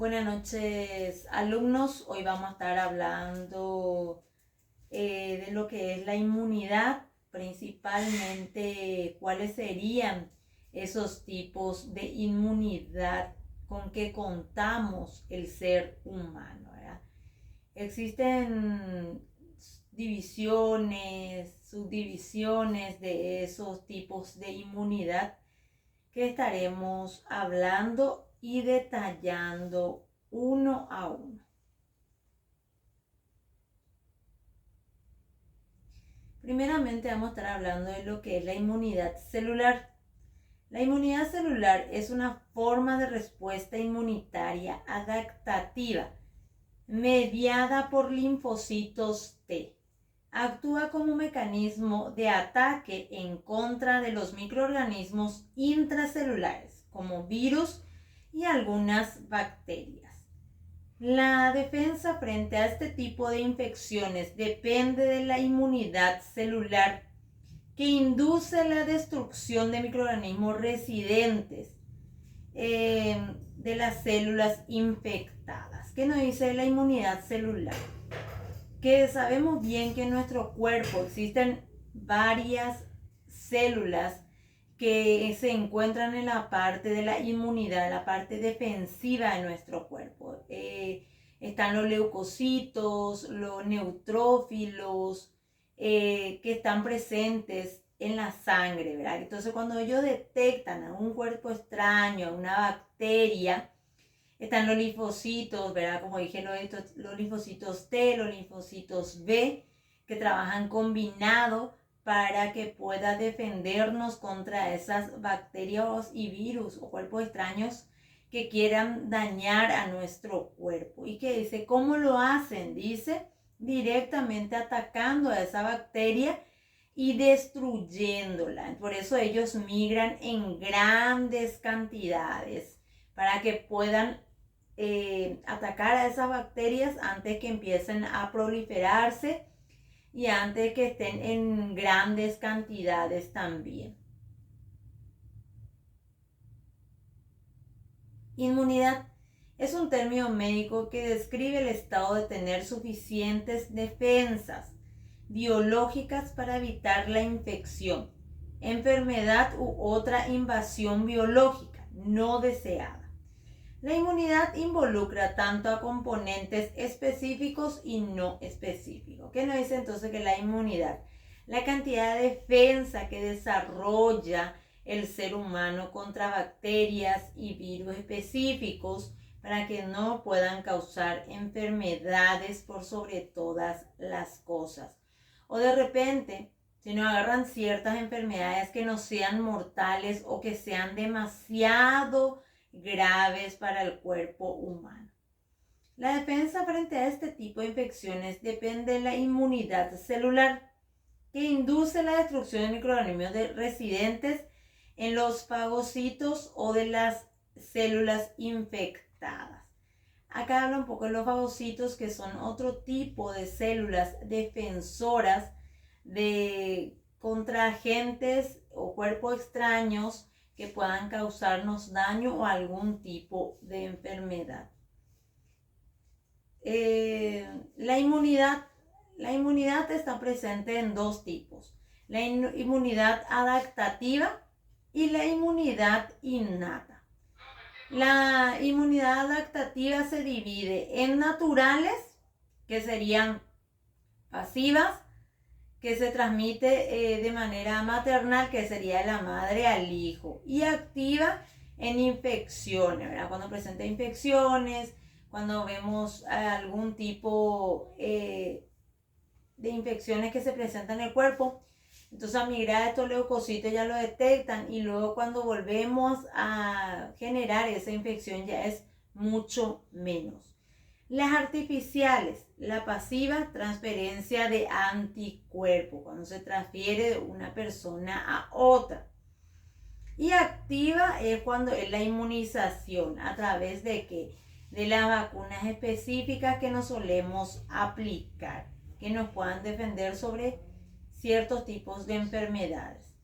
Buenas noches, alumnos. Hoy vamos a estar hablando de lo que es la inmunidad, principalmente cuáles serían esos tipos de inmunidad con que contamos el ser humano, ¿verdad? Existen divisiones, subdivisiones de esos tipos de inmunidad que estaremos hablando y detallando uno a uno. Primeramente vamos a estar hablando de lo que es la inmunidad celular. La inmunidad celular es una forma de respuesta inmunitaria adaptativa mediada por linfocitos T. Actúa como mecanismo de ataque en contra de los microorganismos intracelulares, como virus y algunas bacterias. La defensa frente a este tipo de infecciones depende de la inmunidad celular, que induce la destrucción de microorganismos residentes de las células infectadas. ¿Qué nos dice la inmunidad celular? Que sabemos bien que en nuestro cuerpo existen varias células que se encuentran en la parte de la inmunidad, la parte defensiva de nuestro cuerpo. Están los leucocitos, los neutrófilos, que están presentes en la sangre, ¿verdad? Entonces, cuando ellos detectan a un cuerpo extraño, a una bacteria, están los linfocitos, ¿verdad? Como dije, los linfocitos T, los linfocitos B, que trabajan combinado para que pueda defendernos contra esas bacterias y virus o cuerpos extraños que quieran dañar a nuestro cuerpo. ¿Y qué dice? ¿Cómo lo hacen? Dice, directamente atacando a esa bacteria y destruyéndola. Por eso ellos migran en grandes cantidades para que puedan atacar a esas bacterias antes que empiecen a proliferarse y antes que estén en grandes cantidades también. Inmunidad es un término médico que describe el estado de tener suficientes defensas biológicas para evitar la infección, enfermedad u otra invasión biológica no deseada. La inmunidad involucra tanto a componentes específicos y no específicos. ¿Qué nos dice entonces que la inmunidad? La cantidad de defensa que desarrolla el ser humano contra bacterias y virus específicos para que no puedan causar enfermedades por sobre todas las cosas. O de repente, si nos agarran ciertas enfermedades que no sean mortales o que sean demasiado graves para el cuerpo humano. La defensa frente a este tipo de infecciones depende de la inmunidad celular, que induce la destrucción de microorganismos residentes en los fagocitos o de las células infectadas. Acá habla un poco de los fagocitos, que son otro tipo de células defensoras contra agentes o cuerpos extraños que puedan causarnos daño o algún tipo de enfermedad. La inmunidad está presente en dos tipos: la inmunidad adaptativa y la inmunidad innata. La inmunidad adaptativa se divide en naturales, que serían pasivas, que se transmite de manera maternal, que sería de la madre al hijo, y activa en infecciones, ¿verdad? Cuando presenta infecciones, cuando vemos algún tipo de infecciones que se presentan en el cuerpo, entonces al migrar estos leucocitos ya lo detectan, y luego cuando volvemos a generar esa infección ya es mucho menos. Las artificiales: la pasiva, transferencia de anticuerpos, cuando se transfiere de una persona a otra. Y activa es cuando es la inmunización, a través de ¿qué? De las vacunas específicas que nos solemos aplicar, que nos puedan defender sobre ciertos tipos de enfermedades.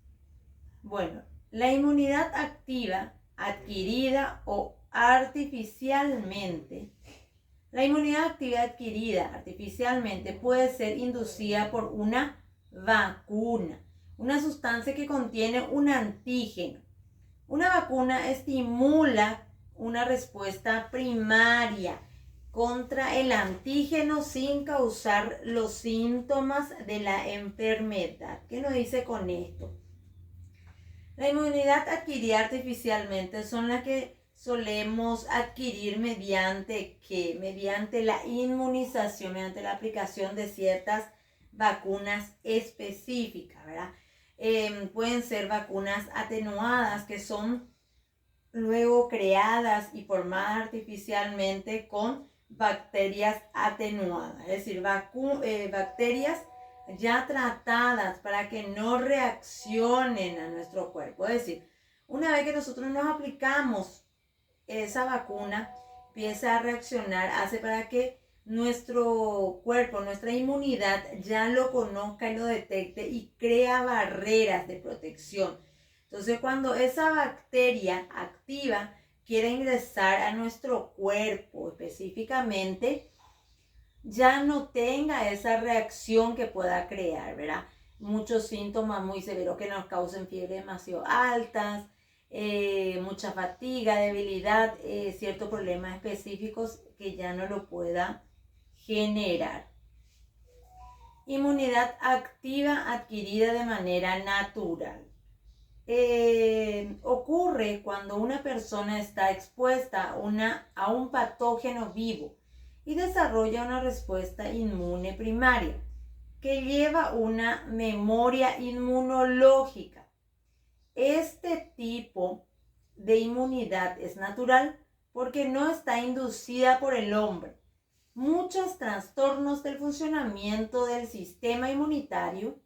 Bueno, la inmunidad activa, adquirida o artificialmente, la inmunidad activa adquirida artificialmente puede ser inducida por una vacuna, una sustancia que contiene un antígeno. Una vacuna estimula una respuesta primaria contra el antígeno sin causar los síntomas de la enfermedad. ¿Qué nos dice con esto? La inmunidad adquirida artificialmente son las que solemos adquirir mediante la inmunización, mediante la aplicación de ciertas vacunas específicas, ¿verdad? Pueden ser vacunas atenuadas que son luego creadas y formadas artificialmente con bacterias atenuadas, es decir, bacterias ya tratadas para que no reaccionen a nuestro cuerpo. Es decir, una vez que nosotros nos aplicamos esa vacuna, empieza a reaccionar, hace para que nuestro cuerpo, nuestra inmunidad ya lo conozca y lo detecte y crea barreras de protección. Entonces, cuando esa bacteria activa quiere ingresar a nuestro cuerpo específicamente, ya no tenga esa reacción que pueda crear, ¿verdad? Muchos síntomas muy severos que nos causen fiebre demasiado altas, mucha fatiga, debilidad, ciertos problemas específicos que ya no lo pueda generar. Inmunidad activa adquirida de manera natural. Ocurre cuando una persona está expuesta a un patógeno vivo y desarrolla una respuesta inmune primaria que lleva una memoria inmunológica. Este tipo de inmunidad es natural porque no está inducida por el hombre. Muchos trastornos del funcionamiento del sistema inmunitario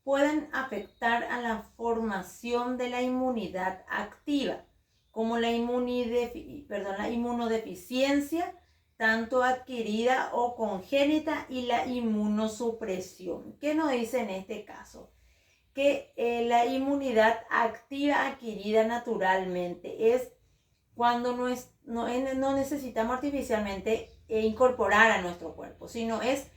pueden afectar a la formación de la inmunidad activa, como la inmunodeficiencia, tanto adquirida o congénita, y la inmunosupresión. ¿Qué nos dice en este caso? Que la inmunidad activa adquirida naturalmente es cuando no necesitamos artificialmente incorporar a nuestro cuerpo, sino es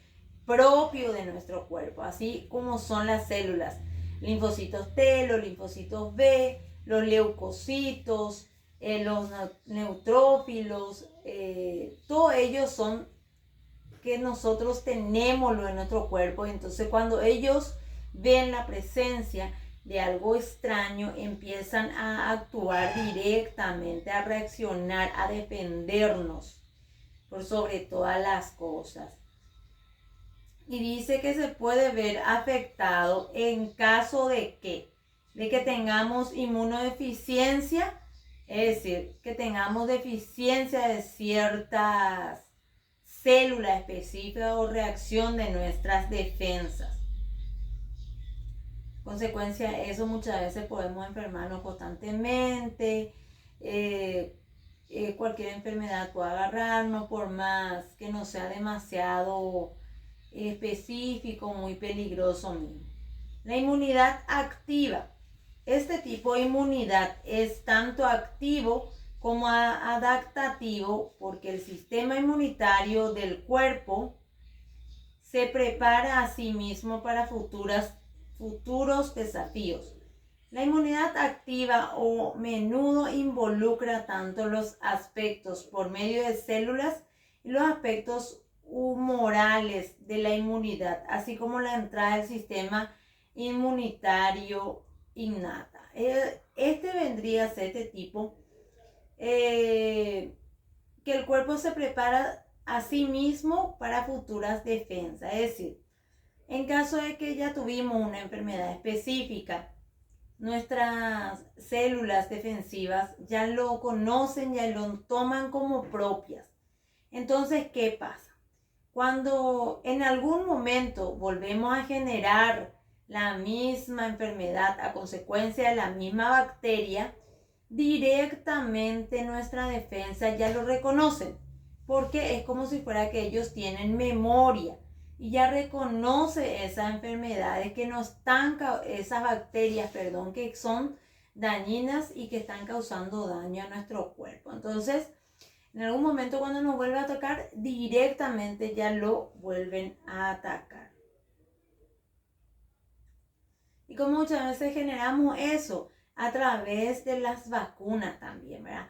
propio de nuestro cuerpo, así como son las células, linfocitos T, los linfocitos B, los leucocitos, los neutrófilos, todos ellos son que nosotros tenemos en nuestro cuerpo. Entonces, cuando ellos ven la presencia de algo extraño, empiezan a actuar directamente, a reaccionar, a defendernos por sobre todas las cosas. Y dice que se puede ver afectado en caso de que tengamos inmunodeficiencia, es decir, que tengamos deficiencia de ciertas células específicas o reacción de nuestras defensas. Consecuencia de eso, muchas veces podemos enfermarnos constantemente, cualquier enfermedad puede agarrarnos, por más que no sea demasiado específico, muy peligroso mismo. La inmunidad activa. Este tipo de inmunidad es tanto activo como adaptativo, porque el sistema inmunitario del cuerpo se prepara a sí mismo para futuros desafíos. La inmunidad activa o menudo involucra tanto los aspectos por medio de células y los aspectos humorales de la inmunidad, así como la entrada del sistema inmunitario innata. Este vendría a ser este tipo que el cuerpo se prepara a sí mismo para futuras defensas. Es decir, en caso de que ya tuvimos una enfermedad específica, nuestras células defensivas ya lo conocen, ya lo toman como propias. Entonces, ¿qué pasa? Cuando en algún momento volvemos a generar la misma enfermedad a consecuencia de la misma bacteria, directamente nuestra defensa ya lo reconocen, porque es como si fuera que ellos tienen memoria y ya reconoce esas enfermedades que no están, esas bacterias, que son dañinas y que están causando daño a nuestro cuerpo. Entonces, en algún momento cuando nos vuelve a tocar, directamente ya lo vuelven a atacar. Y como muchas veces generamos eso a través de las vacunas también, ¿verdad?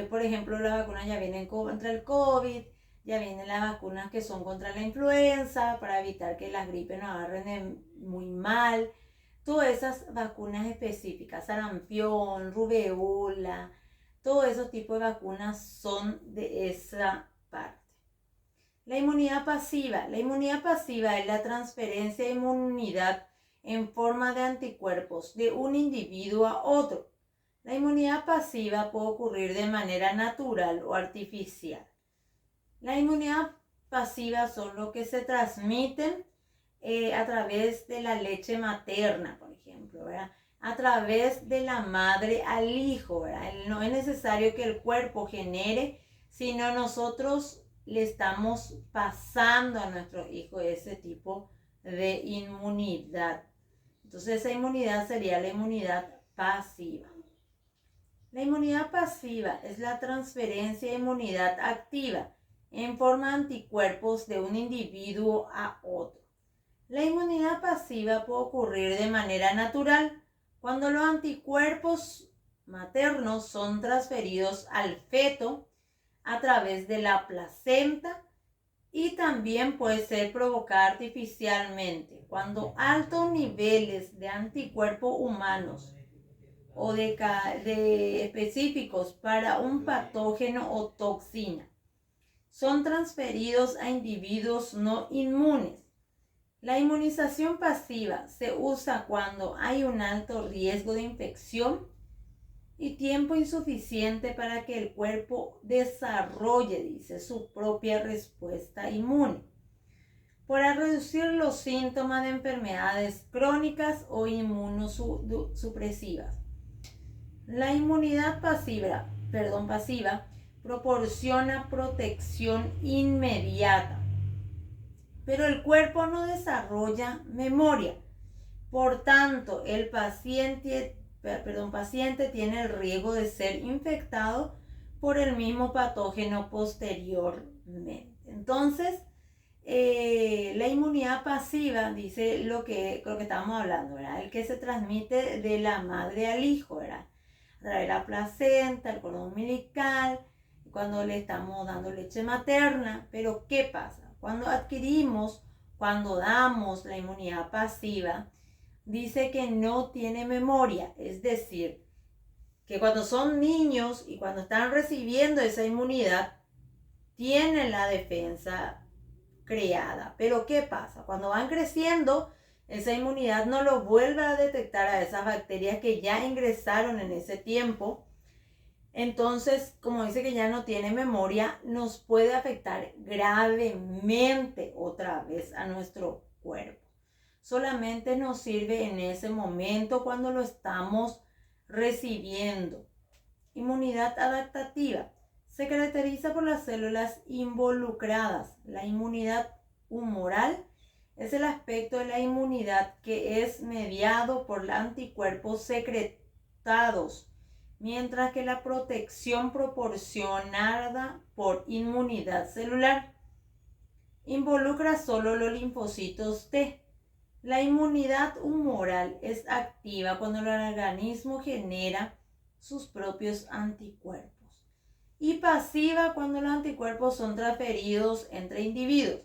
Por ejemplo, las vacunas ya vienen contra el COVID, ya vienen las vacunas que son contra la influenza, para evitar que las gripes nos agarren muy mal. Todas esas vacunas específicas, sarampión, rubéola, todos esos tipos de vacunas son de esa parte. La inmunidad pasiva. La inmunidad pasiva es la transferencia de inmunidad en forma de anticuerpos de un individuo a otro. La inmunidad pasiva puede ocurrir de manera natural o artificial. La inmunidad pasiva son los que se transmiten a través de la leche materna, por ejemplo, ¿verdad? A través de la madre al hijo, ¿verdad? No es necesario que el cuerpo genere, sino nosotros le estamos pasando a nuestros hijos ese tipo de inmunidad. Entonces esa inmunidad sería la inmunidad pasiva. La inmunidad pasiva es la transferencia de inmunidad activa en forma de anticuerpos de un individuo a otro. La inmunidad pasiva puede ocurrir de manera natural cuando los anticuerpos maternos son transferidos al feto a través de la placenta, y también puede ser provocada artificialmente cuando altos niveles de anticuerpos humanos o de específicos para un patógeno o toxina son transferidos a individuos no inmunes. La inmunización pasiva se usa cuando hay un alto riesgo de infección y tiempo insuficiente para que el cuerpo desarrolle, su propia respuesta inmune, para reducir los síntomas de enfermedades crónicas o inmunosupresivas. La inmunidad pasiva proporciona protección inmediata, pero el cuerpo no desarrolla memoria. Por tanto, el paciente tiene el riesgo de ser infectado por el mismo patógeno posteriormente. Entonces, la inmunidad pasiva dice lo que estábamos hablando, ¿verdad? El que se transmite de la madre al hijo, ¿verdad? A través de la placenta, el cordón umbilical, cuando le estamos dando leche materna. Pero ¿qué pasa? Cuando damos la inmunidad pasiva, dice que no tiene memoria, es decir, que cuando son niños y cuando están recibiendo esa inmunidad, tienen la defensa creada. Pero ¿qué pasa? Cuando van creciendo, esa inmunidad no lo vuelve a detectar a esas bacterias que ya ingresaron en ese tiempo. Entonces, como dice que ya no tiene memoria, nos puede afectar gravemente otra vez a nuestro cuerpo. Solamente nos sirve en ese momento cuando lo estamos recibiendo. Inmunidad adaptativa. Se caracteriza por las células involucradas. La inmunidad humoral es el aspecto de la inmunidad que es mediado por anticuerpos secretados, mientras que la protección proporcionada por inmunidad celular involucra solo los linfocitos T. La inmunidad humoral es activa cuando el organismo genera sus propios anticuerpos y pasiva cuando los anticuerpos son transferidos entre individuos.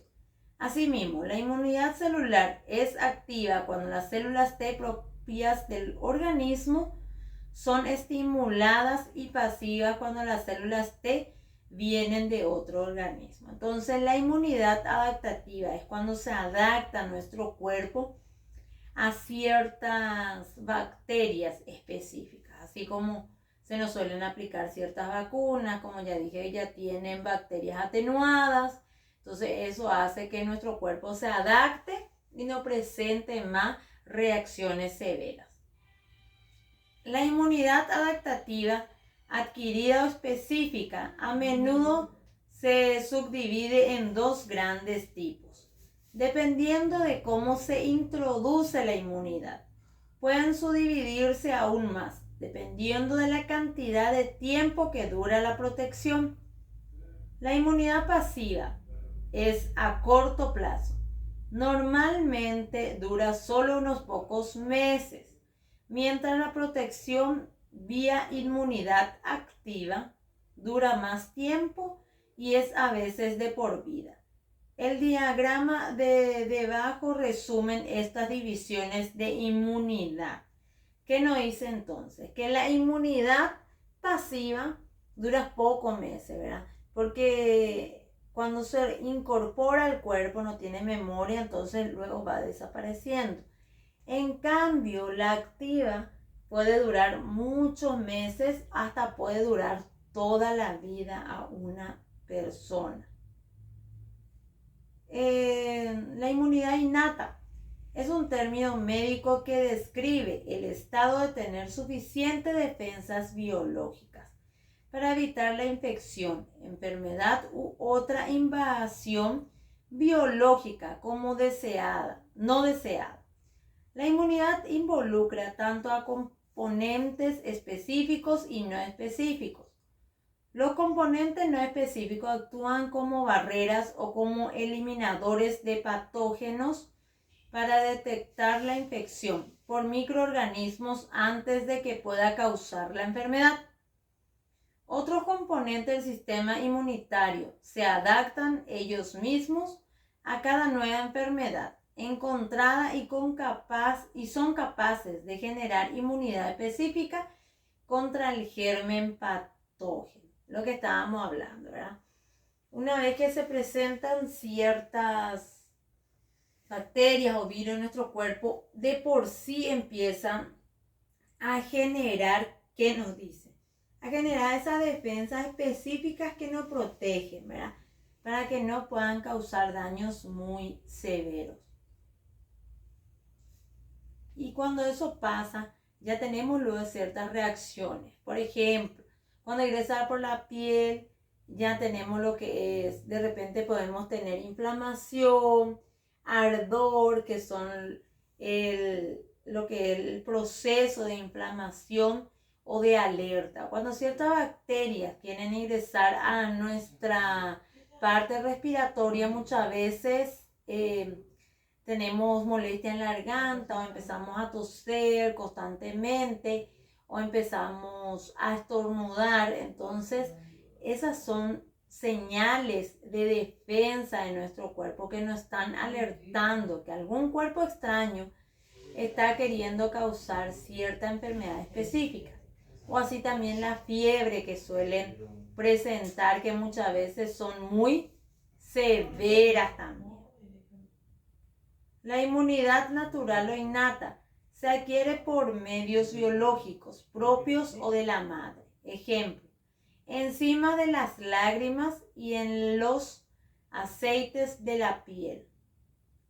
Asimismo, la inmunidad celular es activa cuando las células T propias del organismo son estimuladas y pasivas cuando las células T vienen de otro organismo. Entonces, la inmunidad adaptativa es cuando se adapta nuestro cuerpo a ciertas bacterias específicas, así como se nos suelen aplicar ciertas vacunas, como ya dije, ya tienen bacterias atenuadas. Entonces, eso hace que nuestro cuerpo se adapte y no presente más reacciones severas. La inmunidad adaptativa adquirida o específica a menudo se subdivide en dos grandes tipos, dependiendo de cómo se introduce la inmunidad. Pueden subdividirse aún más. dependiendo de la cantidad de tiempo que dura la protección. La inmunidad pasiva es a corto plazo. Normalmente dura solo unos pocos meses, mientras la protección vía inmunidad activa dura más tiempo y es a veces de por vida. El diagrama de debajo resumen estas divisiones de inmunidad. ¿Qué nos dice entonces? Que la inmunidad pasiva dura pocos meses, ¿verdad? Porque cuando se incorpora al cuerpo no tiene memoria, entonces luego va desapareciendo. En cambio, la activa puede durar muchos meses, hasta puede durar toda la vida a una persona. La inmunidad innata es un término médico que describe el estado de tener suficientes defensas biológicas para evitar la infección, enfermedad u otra invasión biológica como no deseada. La inmunidad involucra tanto a componentes específicos y no específicos. Los componentes no específicos actúan como barreras o como eliminadores de patógenos para detectar la infección por microorganismos antes de que pueda causar la enfermedad. Otros componentes del sistema inmunitario se adaptan ellos mismos a cada nueva enfermedad encontrada y son capaces de generar inmunidad específica contra el germen patógeno. Lo que estábamos hablando, ¿verdad? Una vez que se presentan ciertas bacterias o virus en nuestro cuerpo, de por sí empiezan a generar, ¿qué nos dice? A generar esas defensas específicas que nos protegen, ¿verdad? Para que no puedan causar daños muy severos. Y cuando eso pasa, ya tenemos luego ciertas reacciones. Por ejemplo, cuando ingresa por la piel, ya tenemos lo que es, de repente podemos tener inflamación, ardor, que son lo que es el proceso de inflamación o de alerta. Cuando ciertas bacterias quieren ingresar a nuestra parte respiratoria, muchas veces tenemos molestia en la garganta o empezamos a toser constantemente o empezamos a estornudar. Entonces, esas son señales de defensa de nuestro cuerpo que nos están alertando que algún cuerpo extraño está queriendo causar cierta enfermedad específica. O así también la fiebre que suelen presentar, que muchas veces son muy severas también. La inmunidad natural o innata se adquiere por medios biológicos propios o de la madre. Ejemplo, encima de las lágrimas y en los aceites de la piel.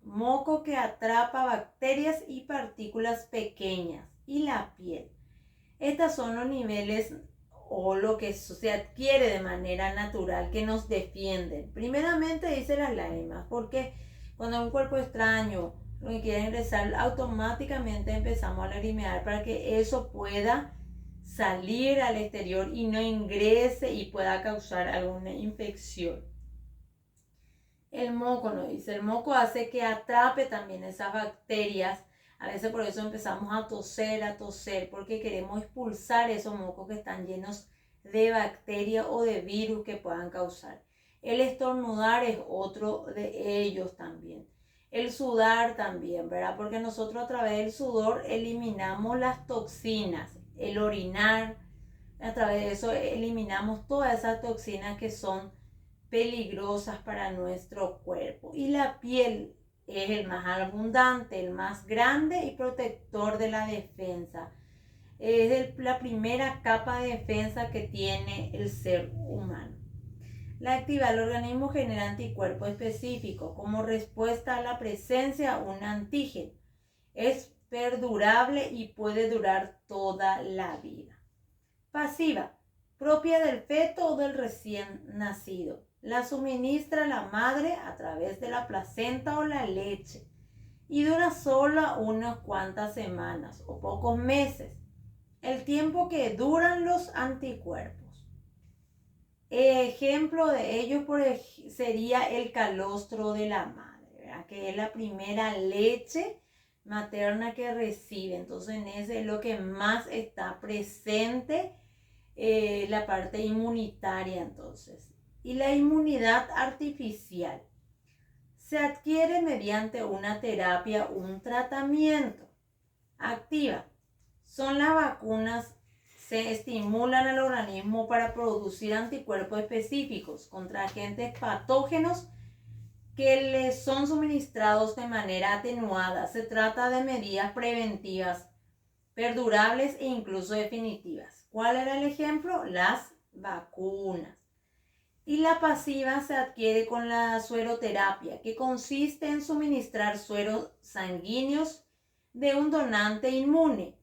Moco que atrapa bacterias y partículas pequeñas y la piel. Estos son los niveles o lo que se adquiere de manera natural que nos defienden. Primeramente dice las lágrimas, porque cuando un cuerpo extraño lo que quiere ingresar, automáticamente empezamos a lagrimear para que eso pueda salir al exterior y no ingrese y pueda causar alguna infección. El moco, nos dice, el moco hace que atrape también esas bacterias. A veces por eso empezamos a toser, porque queremos expulsar esos mocos que están llenos de bacterias o de virus que puedan causar. El estornudar es otro de ellos también. El sudar también, ¿verdad? Porque nosotros a través del sudor eliminamos las toxinas. El orinar, a través de eso eliminamos todas esas toxinas que son peligrosas para nuestro cuerpo. Y la piel es el más abundante, el más grande y protector de la defensa. Es la primera capa de defensa que tiene el ser humano. La activa el organismo genera anticuerpos específicos como respuesta a la presencia de un antígeno. Es perdurable y puede durar toda la vida. Pasiva, propia del feto o del recién nacido. La suministra la madre a través de la placenta o la leche y dura solo unas cuantas semanas o pocos meses. el tiempo que duran los anticuerpos. Ejemplo de ello sería el calostro de la madre, ¿verdad? Que es la primera leche materna que recibe. Entonces en ese es lo que más está presente, la parte inmunitaria entonces. Y la inmunidad artificial se adquiere mediante una terapia, un tratamiento. Activa. Son las vacunas, se estimulan al organismo para producir anticuerpos específicos contra agentes patógenos que les son suministrados de manera atenuada. Se trata de medidas preventivas, perdurables e incluso definitivas. ¿Cuál era el ejemplo? Las vacunas. Y la pasiva se adquiere con la sueroterapia, que consiste en suministrar sueros sanguíneos de un donante inmune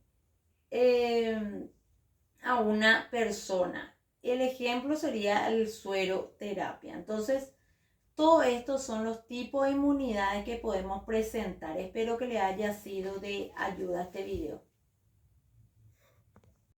a una persona. El ejemplo sería el sueroterapia. Entonces, todos estos son los tipos de inmunidades que podemos presentar. Espero que le haya sido de ayuda este video.